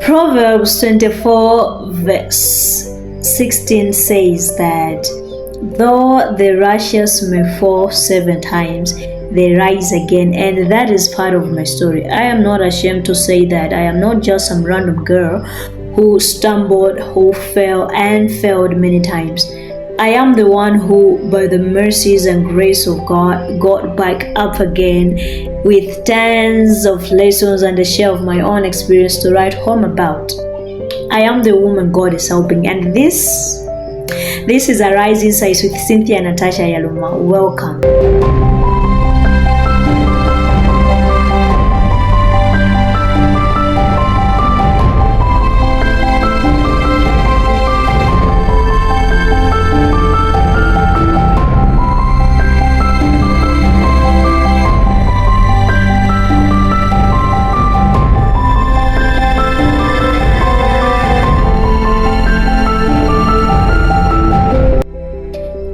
Proverbs 24 verse 16 says that though the righteous may fall 7 times, they rise again. And that is part of my story. I am not ashamed to say that I am not just some random girl who stumbled, who fell and failed many times. I am the one who, by the mercies and grace of God, got back up again with tons of lessons and a share of my own experience to write home about. I am the woman God is helping, and this is Arise Insights with Cynthia Natasha Yaruma. Welcome.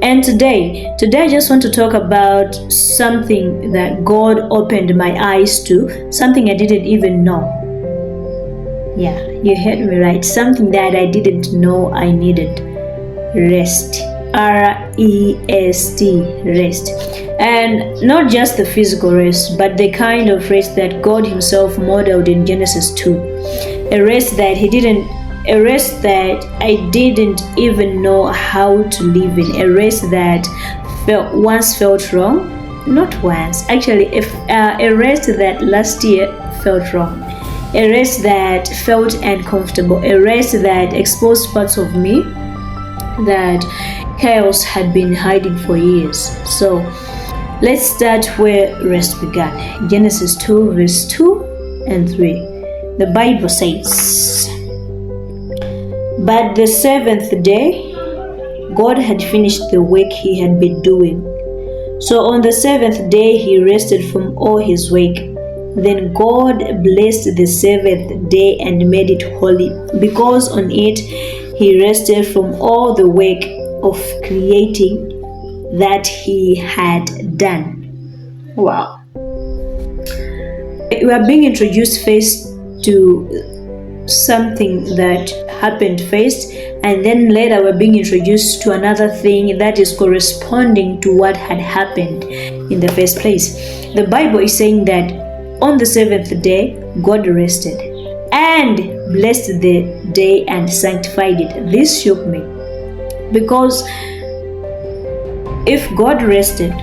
And today I just want to talk about something that God opened my eyes to, something I didn't even know. Yeah, you heard me right. Something that I didn't know I needed. Rest. R-E-S-T, rest. And not just the physical rest, but the kind of rest that God himself modeled in Genesis 2. A rest that I didn't even know how to live in. A rest that once felt wrong. Not once, actually, a rest that last year felt wrong. A rest that felt uncomfortable. A rest that exposed parts of me that chaos had been hiding for years. So let's start where rest began. Genesis 2 verse 2 and 3. The Bible says, "But the 7th day, God had finished the work he had been doing. So on the 7th day, he rested from all his work. Then God blessed the 7th day and made it holy, because on it he rested from all the work of creating that he had done." Wow. We are being introduced first to something that happened first, and then later we're being introduced to another thing that is corresponding to what had happened in the first place. The Bible is saying that on the 7th day, God rested and blessed the day and sanctified it. This shook me, because if God rested,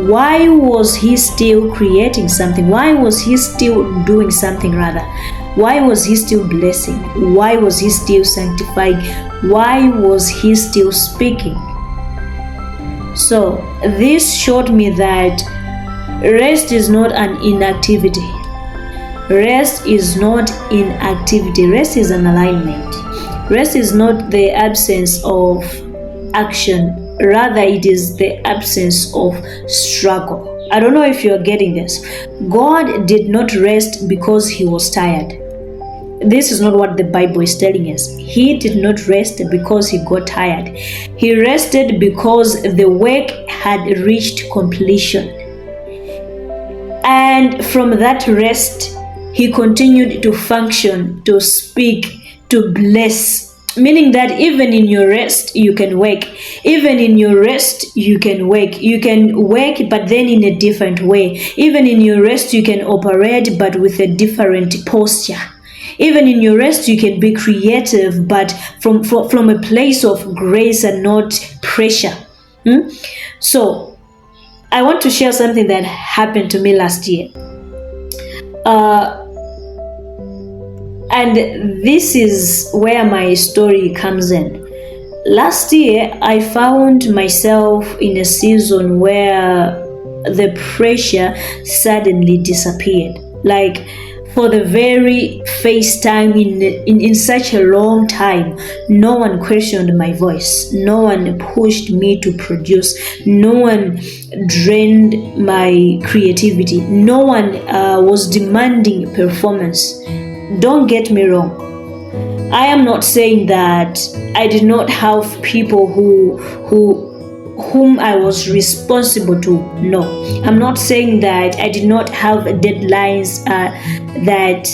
why was he still creating something? Why was he still doing something rather? Why was he still blessing? Why was he still sanctifying? Why was he still speaking? So this showed me that rest is not an inactivity. Rest is not inactivity. Rest is an alignment. Rest is not the absence of action. Rather, it is the absence of struggle. I don't know if you're getting this. God did not rest because he was tired. This is not what the Bible is telling us. He did not rest because he got tired. He rested because the work had reached completion. And from that rest, he continued to function, to speak, to bless. Meaning that even in your rest, you can work. Even in your rest, you can work. You can work, but then in a different way. Even in your rest, you can operate, but with a different posture. Even in your rest, you can be creative, but from a place of grace and not pressure. So, I want to share something that happened to me last year. And this is where my story comes in. Last year, I found myself in a season where the pressure suddenly disappeared. Like, for the very first time in such a long time, no one questioned my voice. No one pushed me to produce. No one drained my creativity. No one was demanding performance. Don't get me wrong. I am not saying that I did not have people whom I was responsible to. No, I'm not saying that I did not have deadlines that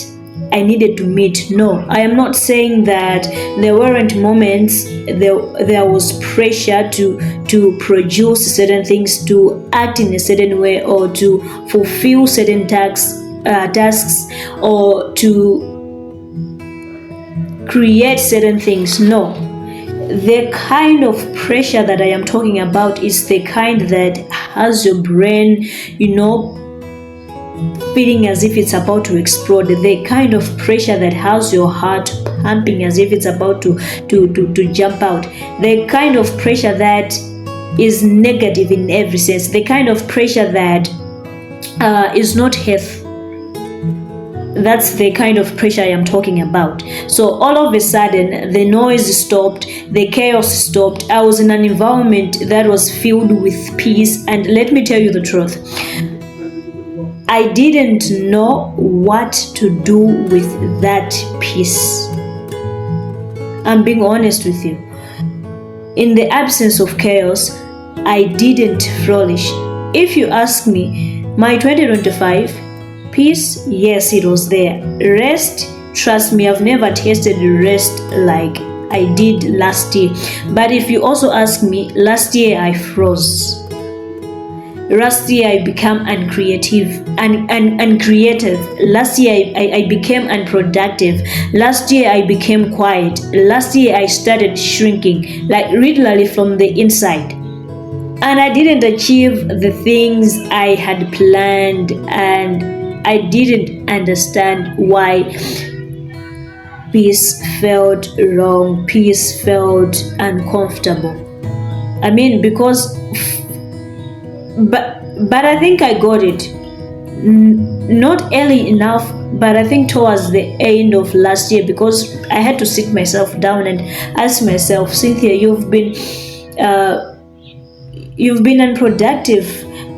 I needed to meet. No, I am not saying that there weren't moments, there was pressure to produce certain things, to act in a certain way, or to fulfill certain tasks, or to create certain things. No, the kind of pressure that I am talking about is the kind that has your brain, feeling as if it's about to explode, the kind of pressure that has your heart pumping as if it's about to jump out, the kind of pressure that is negative in every sense, the kind of pressure that is not healthy. That's the kind of pressure I am talking about. So all of a sudden, the noise stopped, the chaos stopped. I was in an environment that was filled with peace, and let me tell you the truth, I didn't know what to do with that peace. I'm being honest with you. In the absence of chaos, I didn't flourish. If you ask me, my 2025 peace, yes, it was there. Rest, trust me, I've never tasted rest like I did last year. But if you also ask me, last year I froze. Last year I became uncreative. Last year I became unproductive. Last year I became quiet. Last year I started shrinking, like literally from the inside. And I didn't achieve the things I had planned, and I didn't understand why peace felt wrong, peace felt uncomfortable. But I think I got it. Not early enough, but I think towards the end of last year, because I had to sit myself down and ask myself, Cynthia, you've been unproductive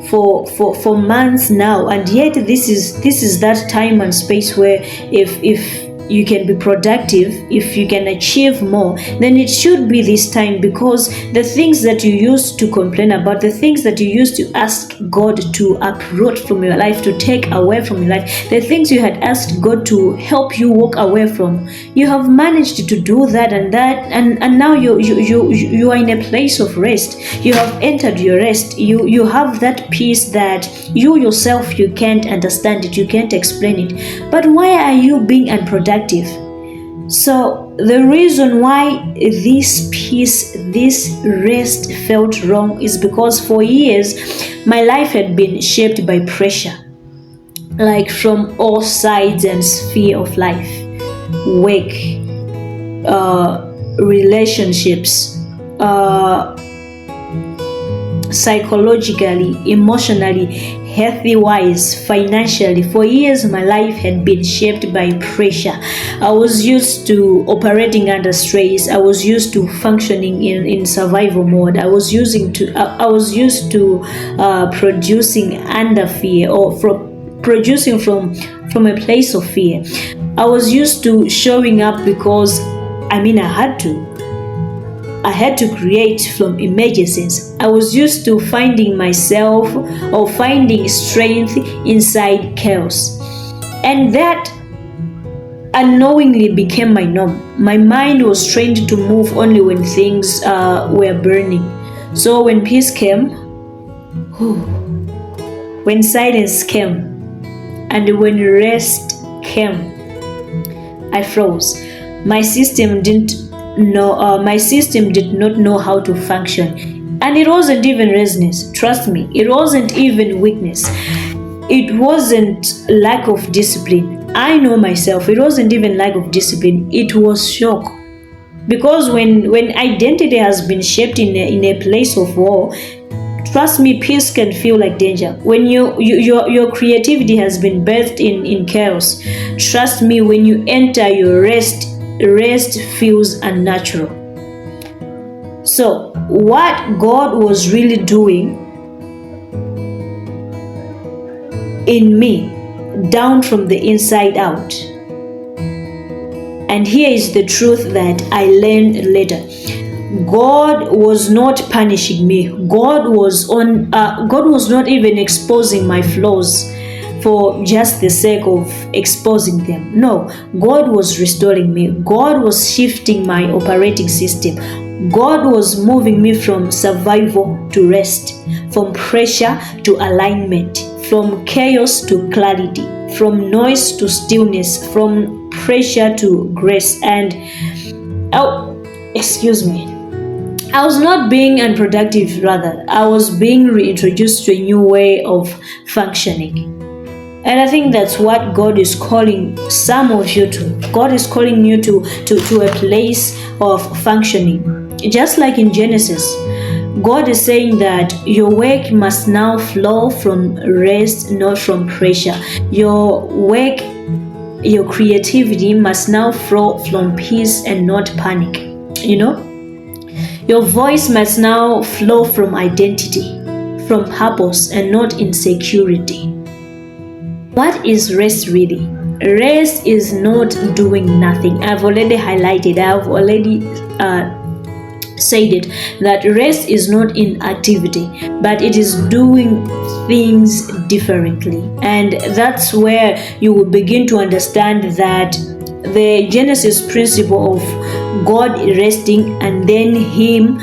for months now, and yet this is that time and space where if you can be productive, if you can achieve more, then it should be this time, because the things that you used to complain about, the things that you used to ask God to uproot from your life, to take away from your life, the things you had asked God to help you walk away from, you have managed to do that, and now you are in a place of rest. You have entered your rest. You have that peace that you yourself, you can't understand it, you can't explain it. But why are you being unproductive? So the reason why this peace, this rest felt wrong is because for years my life had been shaped by pressure, like from all sides and sphere of life: work, relationships, psychologically, emotionally, healthy-wise, financially. For years, my life had been shaped by pressure. I was used to operating under stress. I was used to functioning in survival mode. I was used to producing under fear, or producing from a place of fear. I was used to showing up because I had to create from emergencies. I was used to finding myself or finding strength inside chaos. And that unknowingly became my norm. My mind was trained to move only when things were burning. So when peace came, when silence came, and when rest came, I froze. My system did not know how to function. And it wasn't even laziness. Trust me, it wasn't even weakness. It wasn't lack of discipline. I know myself, it wasn't even lack of discipline. It was shock. Because when identity has been shaped in a place of war, trust me, peace can feel like danger. When your creativity has been birthed in chaos, trust me, when you enter your rest feels unnatural. So what God was really doing in me, down from the inside out. And here is the truth that I learned later. God was not punishing me. God was not even exposing my flaws. for just the sake of exposing them. No, God was restoring me. God was shifting my operating system. God was moving me from survival to rest, from pressure to alignment, from chaos to clarity, from noise to stillness, from pressure to grace. And oh, excuse me. I was not being unproductive, rather, I was being reintroduced to a new way of functioning. And I think that's what God is calling some of you to. God is calling you to a place of functioning. Just like in Genesis, God is saying that your work must now flow from rest, not from pressure. Your work, your creativity must now flow from peace and not panic. You know? Your voice must now flow from identity, from purpose, and not insecurity. What is rest really? Rest is not doing nothing. I've already highlighted, I've already said it, that rest is not inactivity, but it is doing things differently. And that's where you will begin to understand that the Genesis principle of God resting and then Him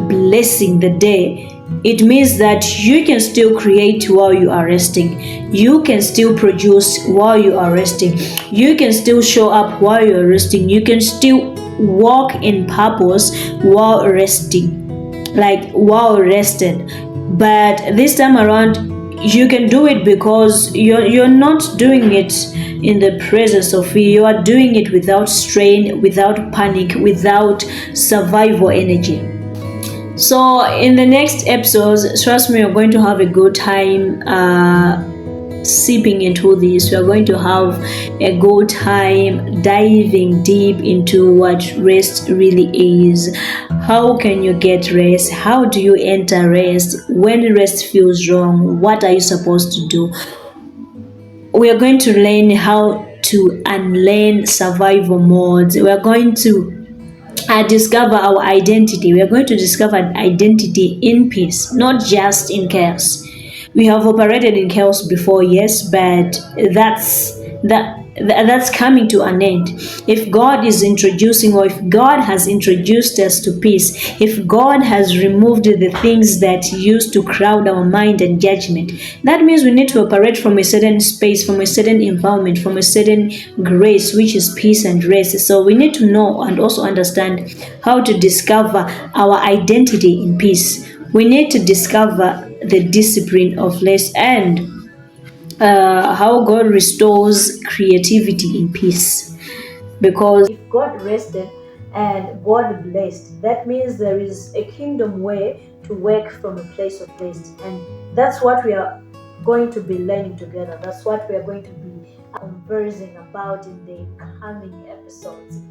blessing the day, it means that you can still create while you are resting. You can still produce while you are resting. You can still show up while you are resting. You can still walk in purpose while resting, like while rested. But this time around, you can do it because you're not doing it in the presence of fear. You are doing it without strain, without panic, without survival energy. So in the next episodes, trust me, you're going to have a good time sipping into this. We're going to have a good time diving deep into what rest really is. How can you get rest? How do you enter rest? When rest feels wrong, what are you supposed to do? We are going to learn how to unlearn survival modes. We are going to discover our identity. We are going to discover identity in peace, not just in chaos. We have operated in chaos before, yes, but that's coming to an end. If God is introducing, or if God has introduced us to peace, if God has removed the things that used to crowd our mind and judgment, that means we need to operate from a certain space, from a certain environment, from a certain grace, which is peace and rest. So we need to know and also understand how to discover our identity in peace. We need to discover the discipline of rest, and how God restores creativity in peace. Because if God rested and God blessed, that means there is a kingdom way to work from a place of rest. And that's what we are going to be learning together. That's what we are going to be conversing about in the coming episodes.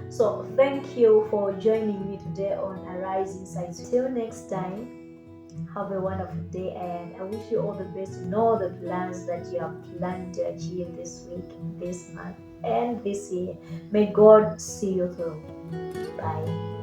So thank you for joining me today on Arise Insights. Till next time, have a wonderful day, and I wish you all the best in all the plans that you have planned to achieve this week, this month, and this year. May God see you through. Bye.